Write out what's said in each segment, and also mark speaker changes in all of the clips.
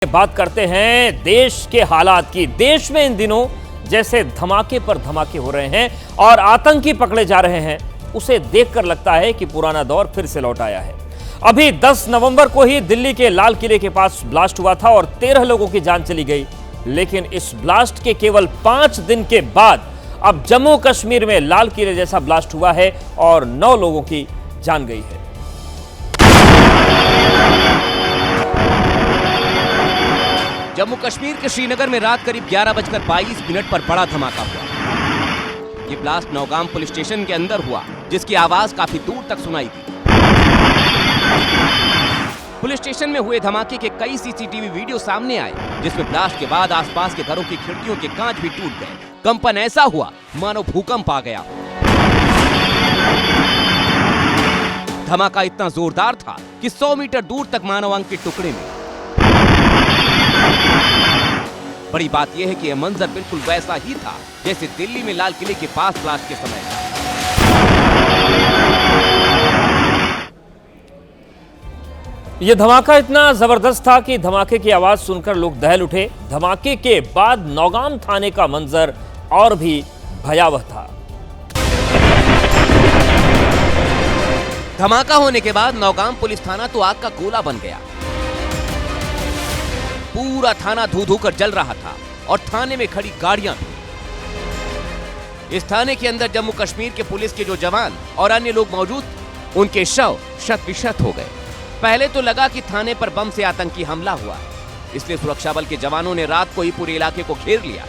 Speaker 1: बात करते हैं देश के हालात की। देश में इन दिनों जैसे धमाके पर धमाके हो रहे हैं और आतंकी पकड़े जा रहे हैं, उसे देखकर लगता है कि पुराना दौर फिर से लौट आया है। अभी 10 नवंबर को ही दिल्ली के लाल किले के पास ब्लास्ट हुआ था और 13 लोगों की जान चली गई। लेकिन इस ब्लास्ट के केवल 5 दिन के बाद अब जम्मू कश्मीर में लाल किले जैसा ब्लास्ट हुआ है और 9 लोगों की जान गई है।
Speaker 2: जम्मू कश्मीर के श्रीनगर में रात करीब 11:22 पर बड़ा धमाका हुआ। ये ब्लास्ट नौगाम पुलिस स्टेशन के अंदर हुआ, जिसकी आवाज काफी दूर तक सुनाई दी। पुलिस स्टेशन में हुए धमाके के कई सीसीटीवी वीडियो सामने आए, जिसमें ब्लास्ट के बाद आसपास के घरों की खिड़कियों के कांच भी टूट गए। कंपन ऐसा हुआ मानो भूकंप आ गया। धमाका इतना जोरदार था कि 100 मीटर दूर तक मानव अंक के टुकड़े में। बड़ी बात यह है कि यह मंजर बिल्कुल वैसा ही था जैसे दिल्ली में लाल किले के पास ब्लास्ट के समय।
Speaker 1: यह धमाका इतना जबरदस्त था कि धमाके की आवाज सुनकर लोग दहल उठे। धमाके के बाद नौगाम थाने का मंजर और भी भयावह था।
Speaker 2: धमाका होने के बाद नौगाम पुलिस थाना तो आग का गोला बन गया। पूरा थाना धू धू कर जल रहा था और थाने में खड़ी गाड़ियां भी। इस थाने के अंदर जम्मू कश्मीर के पुलिस के जो जवान और अन्य लोग मौजूद, उनके शव शत विशत हो गए। पहले तो लगा कि थाने पर बम से आतंकी हमला हुआ, इसलिए सुरक्षा बल के जवानों ने रात को ही पूरे इलाके को घेर लिया।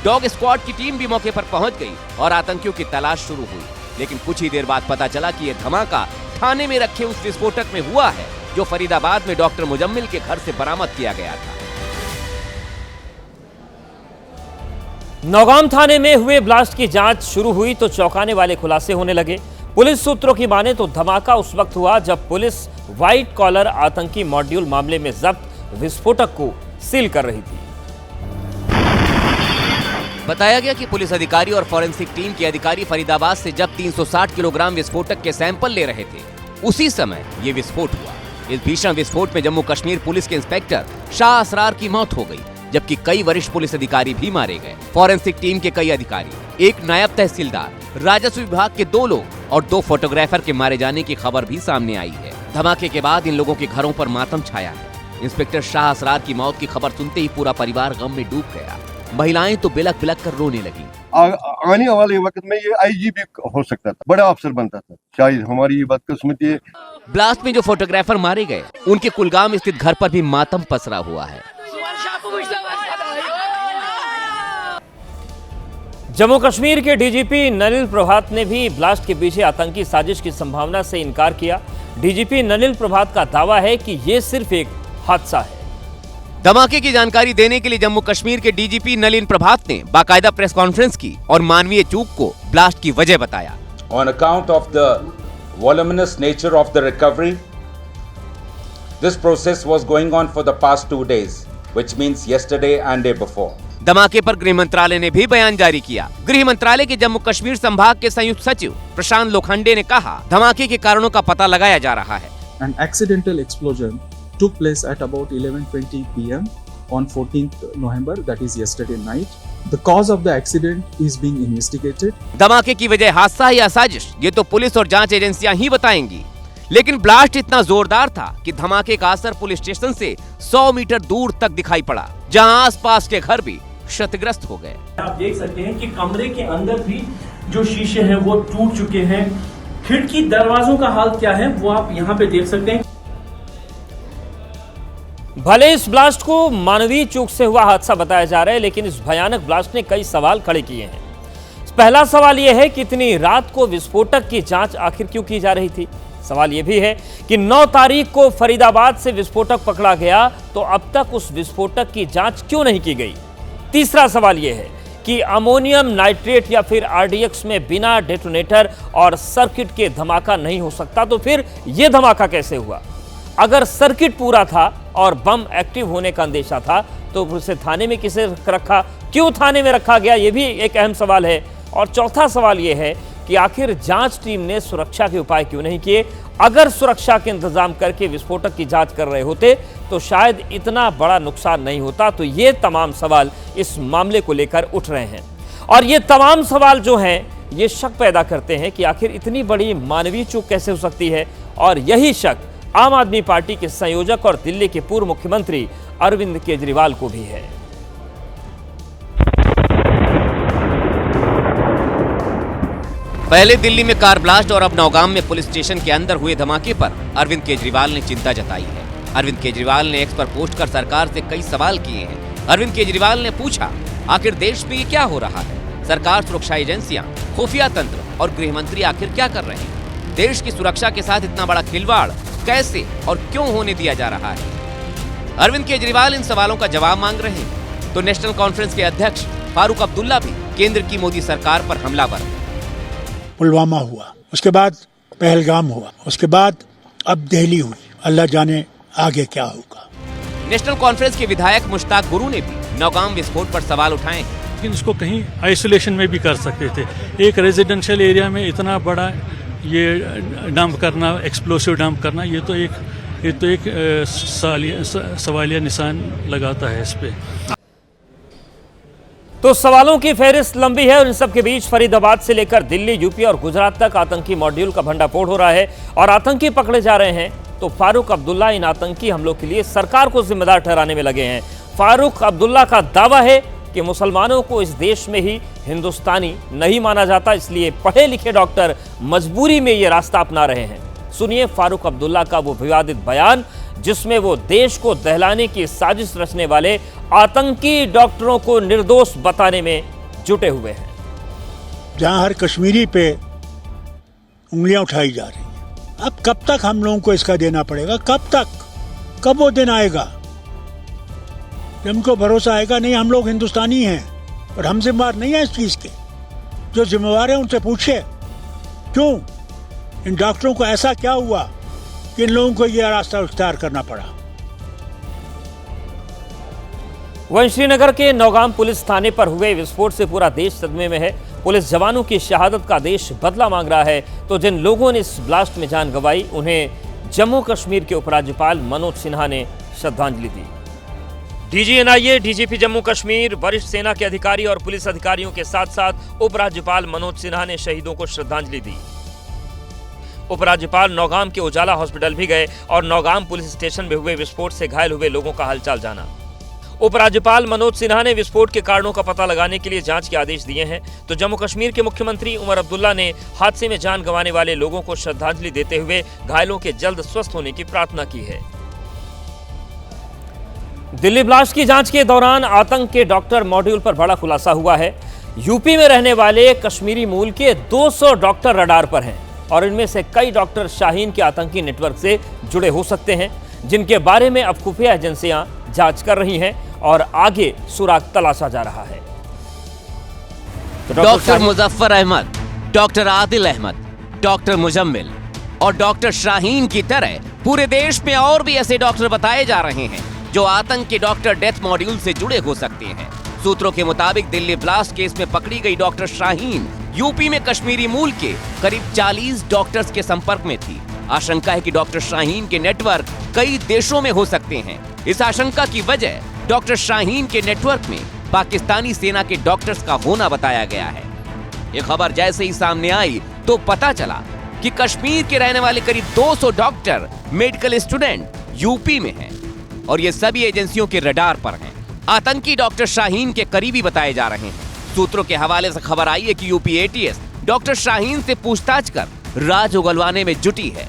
Speaker 2: डॉग स्क्वाड की टीम भी मौके पर पहुंच गई और आतंकियों की तलाश शुरू हुई। लेकिन कुछ ही देर बाद पता चला कि यह धमाका थाने में रखे उस विस्फोटक में हुआ है जो फरीदाबाद में डॉक्टर मुजम्मिल के घर से बरामद किया गया था।
Speaker 1: नौगाम थाने में हुए ब्लास्ट की जांच शुरू हुई तो चौंकाने वाले खुलासे होने लगे। पुलिस सूत्रों की माने तो धमाका उस वक्त हुआ जब पुलिस व्हाइट कॉलर आतंकी मॉड्यूल मामले में जब्त विस्फोटक को सील कर रही थी।
Speaker 2: बताया गया कि पुलिस अधिकारी और फॉरेंसिक टीम के अधिकारी फरीदाबाद से जब 360 किलोग्राम विस्फोटक के सैंपल ले रहे थे, उसी समय ये विस्फोट हुआ। इस भीषण विस्फोट में जम्मू कश्मीर पुलिस के इंस्पेक्टर शाह असरार की मौत हो गई, जबकि कई वरिष्ठ पुलिस अधिकारी भी मारे गए। फॉरेंसिक टीम के कई अधिकारी, एक नायब तहसीलदार, राजस्व विभाग के 2 लोग और 2 फोटोग्राफर के मारे जाने की खबर भी सामने आई है। धमाके के बाद इन लोगों के घरों पर मातम छाया है। इंस्पेक्टर शाह असरार की मौत की खबर सुनते ही पूरा परिवार गम में डूब गया। महिलाएं तो बिलक बिलक कर रोने लगी।
Speaker 3: आने वाले वक्त में ये आईजी भी हो सकता था, बड़ा अफसर बनता था। शायद हमारी ये बदकिस्मती है।
Speaker 2: ब्लास्ट में जो फोटोग्राफर मारे गए, उनके कुलगाम स्थित घर पर भी मातम पसरा हुआ है।
Speaker 1: जम्मू कश्मीर के डीजीपी नलिन प्रभात ने भी ब्लास्ट के पीछे आतंकी साजिश की संभावना से इनकार किया। डीजीपी नलिन प्रभात का दावा है कि यह सिर्फ एक हादसा है।
Speaker 2: धमाके की जानकारी देने के लिए जम्मू कश्मीर के डीजीपी नलिन प्रभात ने बाकायदा प्रेस कॉन्फ्रेंस की और मानवीय चूक को ब्लास्ट की वजह बताया।
Speaker 4: On account of the voluminous nature of the recovery, this process was going on for the past 2 days, which means yesterday and day before.
Speaker 2: धमाके पर गृह मंत्रालय ने भी बयान जारी किया। गृह मंत्रालय के जम्मू कश्मीर संभाग के संयुक्त सचिव प्रशांत लोखंडे ने कहा, धमाके के कारणों का पता लगाया जा रहा है।
Speaker 5: An accidental explosion took place at about 11:20 p.m. on 14th November, that is yesterday night. The cause of the accident is being investigated.
Speaker 2: धमाके की वजह हादसा या साजिश, ये तो पुलिस और जांच एजेंसियां ही बताएंगी। लेकिन ब्लास्ट इतना जोरदार था कि धमाके का असर पुलिस स्टेशन से 100 मीटर दूर तक दिखाई पड़ा, जहां आसपास के घर भी क्षतिग्रस्त हो गए।
Speaker 6: आप देख सकते हैं कि कमरे के अंदर भी जो शीशे हैं वो टूट चुके हैं। खिड़की दरवाजों का हाल क्या है वो आप यहाँ पे देख सकते हैं।
Speaker 1: भले इस ब्लास्ट को मानवीय चूक से हुआ हादसा बताया जा रहा है, लेकिन इस भयानक ब्लास्ट ने कई सवाल खड़े किए हैं। पहला सवाल यह है कि इतनी रात को विस्फोटक की जांच आखिर क्यों की जा रही थी। सवाल यह भी है कि 9 तारीख को फरीदाबाद से विस्फोटक पकड़ा गया तो अब तक उस विस्फोटक की जांच क्यों नहीं की गई। तीसरा सवाल यह है कि अमोनियम नाइट्रेट या फिर आरडीएक्स में बिना डेटोनेटर और सर्किट के धमाका नहीं हो सकता, तो फिर यह धमाका कैसे हुआ। अगर सर्किट पूरा था और बम एक्टिव होने का अंदेशा था तो उसे थाने में किसे रखा, क्यों थाने में रखा गया, यह भी एक अहम सवाल है। और चौथा सवाल यह है कि आखिर जांच टीम ने सुरक्षा के उपाय क्यों नहीं किए अगर सुरक्षा के इंतजाम करके विस्फोटक की जांच कर रहे होते तो शायद इतना बड़ा नुकसान नहीं होता। तो ये तमाम सवाल इस मामले को लेकर उठ रहे हैं और ये तमाम सवाल जो हैं ये शक पैदा करते हैं कि आखिर इतनी बड़ी मानवीय चूक कैसे हो सकती है। और यही शक आम आदमी पार्टी के संयोजक और दिल्ली के पूर्व मुख्यमंत्री अरविंद केजरीवाल को भी है।
Speaker 2: पहले दिल्ली में कार ब्लास्ट और अब नौगाम में पुलिस स्टेशन के अंदर हुए धमाके पर अरविंद केजरीवाल ने चिंता जताई है। अरविंद केजरीवाल ने एक्स पर पोस्ट कर सरकार से कई सवाल किए हैं। अरविंद केजरीवाल ने पूछा, आखिर देश में ये क्या हो रहा है? सरकार, सुरक्षा एजेंसियां, खुफिया तंत्र और गृह मंत्री आखिर क्या कर रहे हैं? देश की सुरक्षा के साथ इतना बड़ा खिलवाड़ कैसे और क्यों होने दिया जा रहा है? अरविंद केजरीवाल इन सवालों का जवाब मांग रहे हैं तो नेशनल कॉन्फ्रेंस के अध्यक्ष फारूक अब्दुल्ला भी केंद्र की मोदी सरकार पर हमलावर।
Speaker 7: पुलवामा हुआ, उसके बाद पहलगाम हुआ, उसके बाद अब दिल्ली हुई, अल्लाह जाने आगे क्या होगा।
Speaker 2: नेशनल कॉन्फ्रेंस के विधायक मुश्ताक गुरु ने भी नौगाम विस्फोट पर सवाल उठाए हैं।
Speaker 8: लेकिन इसको कहीं आइसोलेशन में भी कर सकते थे। एक रेजिडेंशियल एरिया में इतना बड़ा ये डंप करना, एक्सप्लोसिव डंप करना, ये तो एक सवालिया निशान लगाता है इस पे।
Speaker 1: तो सवालों की फहरिस्त लंबी है और इन सब के बीच फरीदाबाद से लेकर दिल्ली, यूपी और गुजरात तक आतंकी मॉड्यूल का भंडाफोड़ हो रहा है और आतंकी पकड़े जा रहे हैं। तो फारूक अब्दुल्ला इन आतंकी हमलों के लिए सरकार को जिम्मेदार ठहराने में लगे हैं। फारूक अब्दुल्ला का दावा है कि मुसलमानों को इस देश में ही हिंदुस्तानी नहीं माना जाता, इसलिए पढ़े लिखे डॉक्टर मजबूरी में ये रास्ता अपना रहे हैं। सुनिए फारूक अब्दुल्ला का वो विवादित बयान जिसमें वो देश को दहलाने की साजिश रचने वाले आतंकी डॉक्टरों को निर्दोष बताने में जुटे हुए हैं।
Speaker 7: जहां हर कश्मीरी पे उंगलियां उठाई जा रही हैं, अब कब तक हम लोगों को इसका देना पड़ेगा? कब तक? कब वो दिन आएगा जब हमको भरोसा आएगा नहीं हम लोग हिंदुस्तानी हैं और हम जिम्मेवार नहीं है इस चीज के? जो जिम्मेवार है उनसे पूछे क्यों इन डॉक्टरों को ऐसा क्या हुआ कि इन लोगों को यह रास्ता इख्तियार करना पड़ा।
Speaker 1: वहीं श्रीनगर के नौगाम पुलिस थाने पर हुए विस्फोट से पूरा देश सदमे में है। पुलिस जवानों की शहादत का देश बदला मांग रहा है। तो जिन लोगों ने इस ब्लास्ट में जान गंवाई उन्हें जम्मू कश्मीर के उपराज्यपाल मनोज सिन्हा ने श्रद्धांजलि दी। DG NIA, DGP Jammu Kashmir, वरिष्ठ सेना के अधिकारी और पुलिस अधिकारियों के साथ साथ उपराज्यपाल मनोज सिन्हा ने शहीदों को श्रद्धांजलि दी। उपराज्यपाल नौगाम के उजाला हॉस्पिटल भी गए और नौगाम पुलिस स्टेशन में हुए विस्फोट से घायल हुए लोगों का हालचाल जाना। उपराज्यपाल मनोज सिन्हा ने विस्फोट के कारणों का पता लगाने के लिए जांच के आदेश दिए हैं। तो जम्मू कश्मीर के मुख्यमंत्री उमर अब्दुल्ला ने हादसे में जान गंवाने वाले लोगों को श्रद्धांजलि देते हुए घायलों के जल्द स्वस्थ होने की प्रार्थना की है। दिल्ली ब्लास्ट की जांच के दौरान आतंक के डॉक्टर मॉड्यूल पर बड़ा खुलासा हुआ है। यूपी में रहने वाले कश्मीरी मूल के 200 डॉक्टर रडार पर हैं और इनमें से कई डॉक्टर शाहीन के आतंकी नेटवर्क से जुड़े हो सकते हैं, जिनके बारे में अब खुफिया एजेंसियां जांच कर रही हैं और आगे सुराग तलाशा जा रहा है। तो
Speaker 2: doctor Muzaffar Ahmad, doctor Adil Ahmad, doctor Muzammil और डॉक्टर शाहीन की तरह पूरे देश में और भी ऐसे डॉक्टर बताए जा रहे हैं जो आतंक के डॉक्टर डेथ मॉड्यूल से जुड़े हो सकते हैं। सूत्रों के मुताबिक दिल्ली ब्लास्ट केस में पकड़ी गई डॉक्टर शाहीन यूपी में कश्मीरी मूल के करीब 40 डॉक्टर्स के संपर्क में थी। आशंका है कि डॉक्टर शाहीन के नेटवर्क कई देशों में हो सकते हैं। इस आशंका की वजह डॉक्टर शाहीन के नेटवर्क में पाकिस्तानी सेना के डॉक्टर्स का होना बताया गया है। ये खबर जैसे ही सामने आई तो पता चला कि कश्मीर के रहने वाले करीब 200 डॉक्टर मेडिकल स्टूडेंट यूपी में हैं और ये सभी एजेंसियों के रडार पर हैं। आतंकी डॉक्टर शाहीन के करीबी बताए जा रहे हैं। सूत्रों के हवाले से खबर आई है कि यूपी एटीएस डॉक्टर शाहीन से पूछताछ कर राज उगलवाने में जुटी है।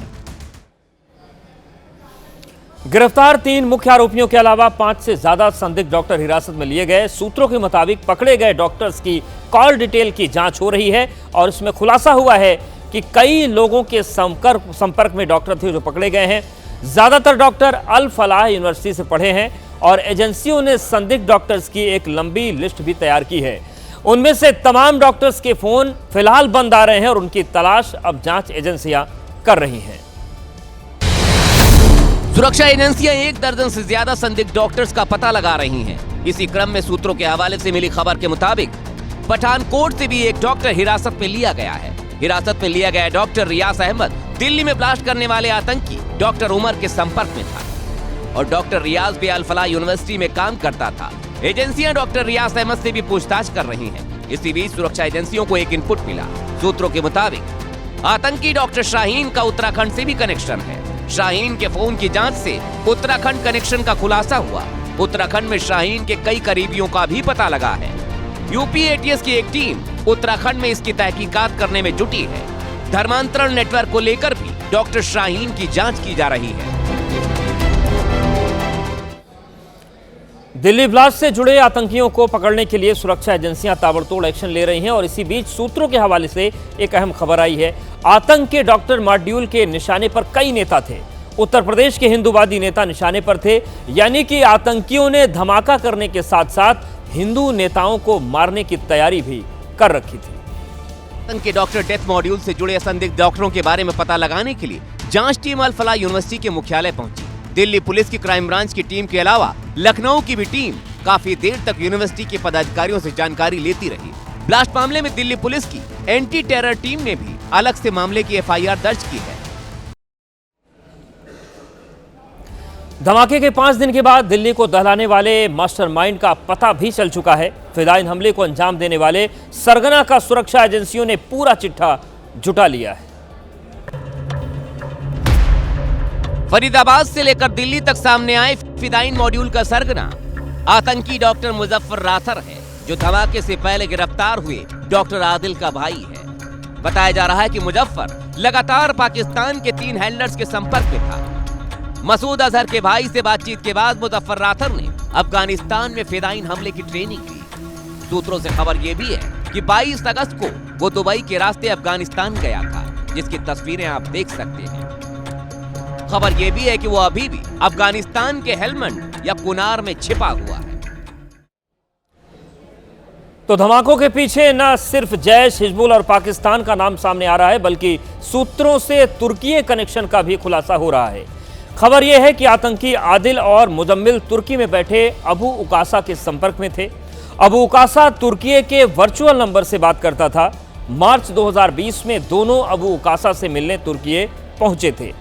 Speaker 1: गिरफ्तार 3 मुख्य आरोपियों के अलावा 5 से ज्यादा संदिग्ध डॉक्टर हिरासत में लिए गए। सूत्रों के मुताबिक पकड़े गए डॉक्टर्स की कॉल डिटेल की जांच हो रही है और इसमें खुलासा हुआ है कि कई लोगों के संपर्क में डॉक्टर थे जो पकड़े गए हैं। ज्यादातर डॉक्टर अल फलाह यूनिवर्सिटी से पढ़े हैं और एजेंसियों ने संदिग्ध डॉक्टर्स की एक लंबी लिस्ट भी तैयार की है। उनमें से तमाम डॉक्टर्स के फोन फिलहाल बंद आ रहे हैं और उनकी तलाश अब जांच एजेंसियां कर रही हैं।
Speaker 2: सुरक्षा एजेंसियां 1 दर्जन से ज्यादा संदिग्ध डॉक्टर्स का पता लगा रही हैं। इसी क्रम में सूत्रों के हवाले से मिली खबर के मुताबिक पठानकोट से भी एक डॉक्टर हिरासत में लिया गया है। हिरासत में लिया गया डॉक्टर रियाज अहमद दिल्ली में ब्लास्ट करने वाले आतंकी डॉक्टर उमर के संपर्क में था और डॉक्टर रियाज भी अल फलाह यूनिवर्सिटी में काम करता था। एजेंसियां डॉक्टर रियाज अहमद से भी पूछताछ कर रही हैं। इसी बीच सुरक्षा एजेंसियों को एक इनपुट मिला। सूत्रों के मुताबिक आतंकी डॉक्टर शाहीन का उत्तराखंड से भी कनेक्शन है। शाहीन के फोन की जांच से उत्तराखंड कनेक्शन का खुलासा हुआ। उत्तराखंड में शाहीन के कई करीबियों का भी पता लगा है। यूपी एटीएस की एक टीम उत्तराखंड में इसकी तहकीकात करने में जुटी है। धर्मांतरण नेटवर्क को लेकर भी डॉक्टर शाहीन की जांच की जा रही है।
Speaker 1: दिल्ली ब्लास्ट से जुड़े आतंकियों को पकड़ने के लिए सुरक्षा एजेंसियां ताबड़तोड़ एक्शन ले रही हैं और इसी बीच सूत्रों के हवाले से एक अहम खबर आई है। आतंक के डॉक्टर मॉड्यूल के निशाने पर कई नेता थे। उत्तर प्रदेश के हिंदूवादी नेता निशाने पर थे, यानी कि आतंकियों ने धमाका करने के साथ साथ हिंदू नेताओं को मारने की तैयारी भी कर रखी थी।
Speaker 2: आतंक के डॉक्टर डेथ मॉड्यूल से जुड़े संदिग्ध डॉक्टरों के बारे में पता लगाने के लिए जांच टीम अल फलाह यूनिवर्सिटी के मुख्यालय पहुंची। दिल्ली पुलिस की क्राइम ब्रांच की टीम के अलावा लखनऊ की भी टीम काफी देर तक यूनिवर्सिटी के पदाधिकारियों से जानकारी लेती रही। ब्लास्ट मामले में दिल्ली पुलिस की एंटी टेरर टीम ने भी अलग से मामले की एफआईआर दर्ज की है।
Speaker 1: धमाके के 5 दिन के बाद दिल्ली को दहलाने वाले मास्टरमाइंड का पता भी चल चुका है। फिदायीन हमले को अंजाम देने वाले सरगना का सुरक्षा एजेंसियों ने पूरा चिट्ठा जुटा लिया है।
Speaker 2: फरीदाबाद से लेकर दिल्ली तक सामने आए फिदायीन मॉड्यूल का सरगना आतंकी डॉक्टर मुजफ्फर राथर है, जो धमाके से पहले गिरफ्तार हुए डॉक्टर आदिल का भाई है। बताया जा रहा है कि मुजफ्फर लगातार पाकिस्तान के 3 हैंडलर्स के संपर्क में था। मसूद अजहर के भाई से बातचीत के बाद मुजफ्फर राथर ने अफगानिस्तान में फिदायीन हमले की ट्रेनिंग ली। सूत्रों से खबर यह भी है कि 22 अगस्त को वो दुबई के रास्ते अफगानिस्तान गया था, जिसकी तस्वीरें आप देख सकते हैं। खबर यह भी है कि वो अभी भी अफगानिस्तान के हेलमंड या कुनार में छिपा हुआ है।
Speaker 1: तो धमाकों के पीछे न सिर्फ जैश, हिजबुल और पाकिस्तान का नाम सामने आ रहा है, बल्कि सूत्रों से तुर्की कनेक्शन का भी खुलासा हो रहा है। खबर यह है कि आतंकी आदिल और मुजम्मिल तुर्की में बैठे अबू उकासा के संपर्क में थे। अबू उकासा तुर्की के वर्चुअल नंबर से बात करता था। मार्च 2020 में दोनों अबू उकासा से मिलने तुर्की पहुंचे थे।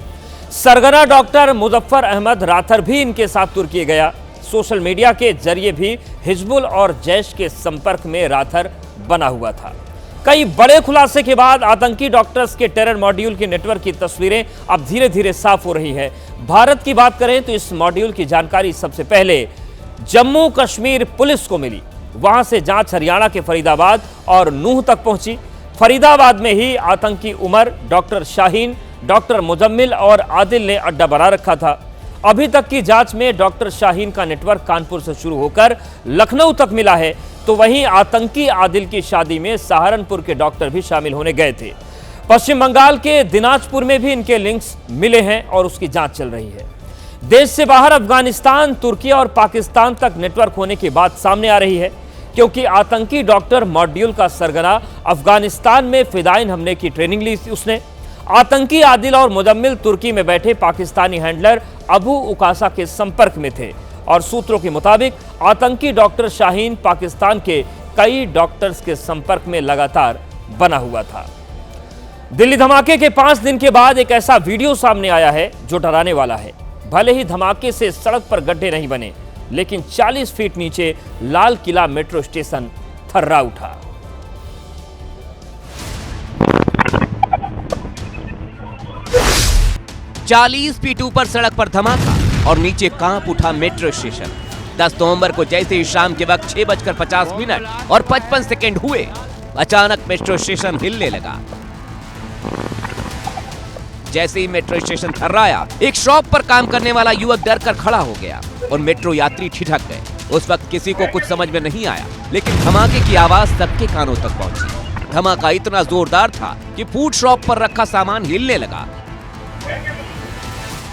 Speaker 1: सरगना डॉक्टर मुजफ्फर अहमद राथर भी इनके साथ तुर्की गया। सोशल मीडिया के जरिए भी हिजबुल और जैश के संपर्क में राथर बना हुआ था। कई बड़े खुलासे के बाद आतंकी डॉक्टर्स के टेरर मॉड्यूल के नेटवर्क की तस्वीरें अब धीरे धीरे साफ हो रही है। भारत की बात करें तो इस मॉड्यूल की जानकारी सबसे पहले जम्मू कश्मीर पुलिस को मिली। वहां से जांच हरियाणा के फरीदाबाद और नूह तक पहुंची। फरीदाबाद में ही आतंकी उमर, डॉक्टर शाहीन, डॉक्टर मुजम्मिल और आदिल ने अड्डा बना रखा था। अभी तक की जांच में डॉक्टर शाहीन का नेटवर्क कानपुर से शुरू होकर लखनऊ तक मिला है, तो वहीं आतंकी आदिल की शादी में सहारनपुर के डॉक्टर भी शामिल होने गए थे। पश्चिम बंगाल के दिनाजपुर में भी इनके लिंक्स मिले हैं और उसकी जांच चल रही है। देश से बाहर अफगानिस्तान, तुर्की और पाकिस्तान तक नेटवर्क होने की बात सामने आ रही है, क्योंकि आतंकी डॉक्टर मॉड्यूल का सरगना अफगानिस्तान में फिदायीन हमले की ट्रेनिंग ली थी उसने। आतंकी आदिल और मुजम्मिल तुर्की में बैठे पाकिस्तानी हैंडलर अबू उकासा के संपर्क में थे और सूत्रों के मुताबिक आतंकी डॉक्टर शाहीन पाकिस्तान के कई डॉक्टर्स के संपर्क में लगातार बना हुआ था। दिल्ली धमाके के 5 दिन के बाद एक ऐसा वीडियो सामने आया है जो डराने वाला है। भले ही धमाके से सड़क पर गड्ढे नहीं बने, लेकिन 40 फीट नीचे लाल किला मेट्रो स्टेशन थर्रा उठा।
Speaker 2: चालीस फीट ऊपर सड़क पर धमाका और नीचे कांप उठा मेट्रो स्टेशन। 10 नवंबर को जैसे ही शाम के वक्त 6:50 और 55 सेकेंड हुए, अचानक मेट्रो स्टेशन हिलने लगा। जैसे ही मेट्रो स्टेशन थर्राया, एक शॉप पर काम करने वाला युवक डरकर खड़ा हो गया और मेट्रो यात्री ठिठक गए। उस वक्त किसी को कुछ समझ में नहीं आया, लेकिन धमाके की आवाज सबके कानों तक पहुंची। धमाका इतना जोरदार था कि फूड शॉप पर रखा सामान हिलने लगा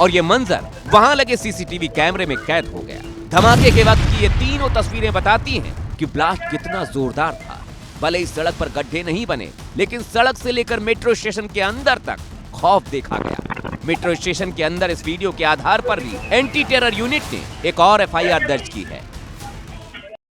Speaker 2: और ये मंजर वहां लगे सीसीटीवी कैमरे में कैद हो गया। धमाके के वक्त की ये तीनों तस्वीरें बताती हैं कि ब्लास्ट कितना जोरदार था। भले ही सड़क पर गड्ढे नहीं बने, लेकिन सड़क से लेकर मेट्रो स्टेशन के अंदर तक खौफ देखा गया। मेट्रो स्टेशन के अंदर इस वीडियो के आधार पर भी एंटी टेरर यूनिट ने एक और एफआईआर दर्ज की है।